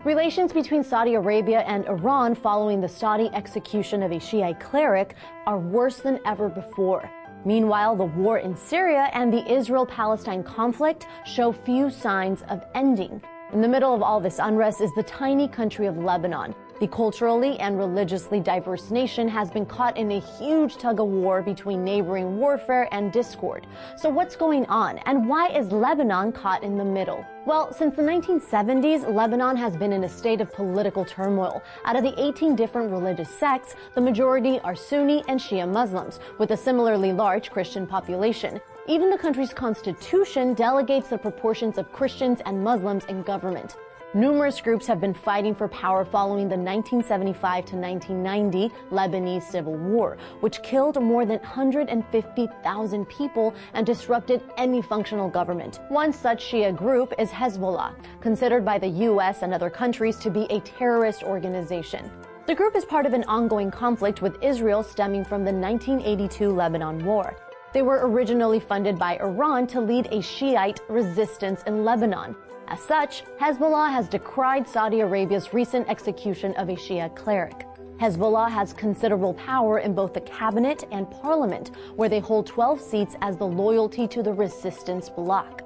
Relations between Saudi Arabia and Iran following the Saudi execution of a Shiite cleric are worse than ever before. Meanwhile, the war in Syria and the Israel-Palestine conflict show few signs of ending. In the middle of all this unrest is the tiny country of Lebanon. The culturally and religiously diverse nation has been caught in a huge tug-of-war between neighboring warfare and discord. So what's going on, and why is Lebanon caught in the middle? Well, since the 1970s, Lebanon has been in a state of political turmoil. Out of the 18 different religious sects, the majority are Sunni and Shia Muslims, with a similarly large Christian population. Even the country's constitution delegates the proportions of Christians and Muslims in government. Numerous groups have been fighting for power following the 1975 to 1990 Lebanese Civil War, which killed more than 150,000 people and disrupted any functional government. One such Shia group is Hezbollah, considered by the U.S. and other countries to be a terrorist organization. The group is part of an ongoing conflict with Israel stemming from the 1982 Lebanon War. They were originally funded by Iran to lead a Shiite resistance in Lebanon. As such, Hezbollah has decried Saudi Arabia's recent execution of a Shia cleric. Hezbollah has considerable power in both the cabinet and parliament, where they hold 12 seats as the loyalty to the resistance bloc.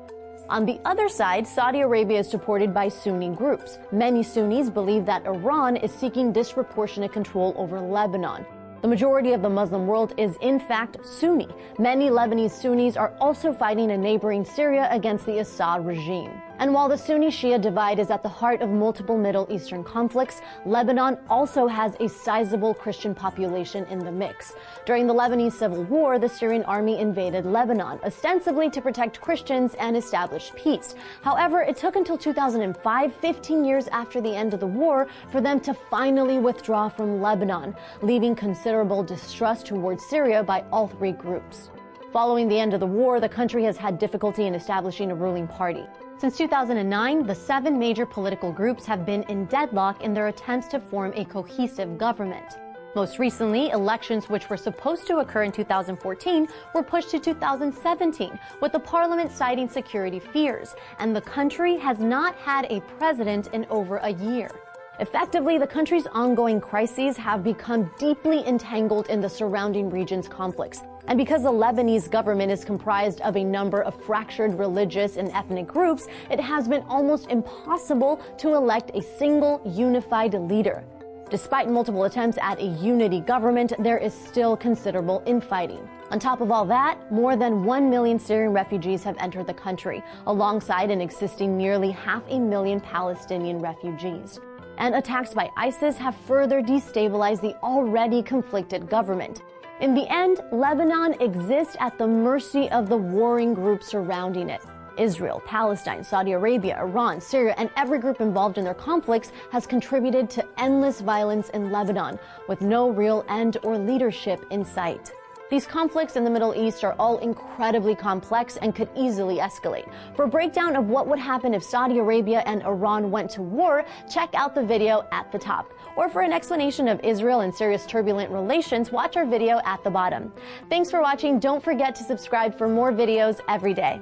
On the other side, Saudi Arabia is supported by Sunni groups. Many Sunnis believe that Iran is seeking disproportionate control over Lebanon. The majority of the Muslim world is in fact Sunni. Many Lebanese Sunnis are also fighting in neighboring Syria against the Assad regime. And while the Sunni-Shia divide is at the heart of multiple Middle Eastern conflicts, Lebanon also has a sizable Christian population in the mix. During the Lebanese Civil War, the Syrian army invaded Lebanon, ostensibly to protect Christians and establish peace. However, it took until 2005, 15 years after the end of the war, for them to finally withdraw from Lebanon, leaving considerable distrust towards Syria by all three groups. Following the end of the war, the country has had difficulty in establishing a ruling party. Since 2009, the 7 major political groups have been in deadlock in their attempts to form a cohesive government. Most recently, elections which were supposed to occur in 2014 were pushed to 2017, with the parliament citing security fears, and the country has not had a president in over a year. Effectively, the country's ongoing crises have become deeply entangled in the surrounding region's conflicts. And because the Lebanese government is comprised of a number of fractured religious and ethnic groups, it has been almost impossible to elect a single unified leader. Despite multiple attempts at a unity government, there is still considerable infighting. On top of all that, more than 1 million Syrian refugees have entered the country, alongside an existing nearly 500,000 Palestinian refugees. And attacks by ISIS have further destabilized the already conflicted government. In the end, Lebanon exists at the mercy of the warring groups surrounding it. Israel, Palestine, Saudi Arabia, Iran, Syria, and every group involved in their conflicts has contributed to endless violence in Lebanon, with no real end or leadership in sight. These conflicts in the Middle East are all incredibly complex and could easily escalate. For a breakdown of what would happen if Saudi Arabia and Iran went to war, check out the video at the top. Or for an explanation of Israel and Syria's turbulent relations, watch our video at the bottom. Thanks for watching. Don't forget to subscribe for more videos every day.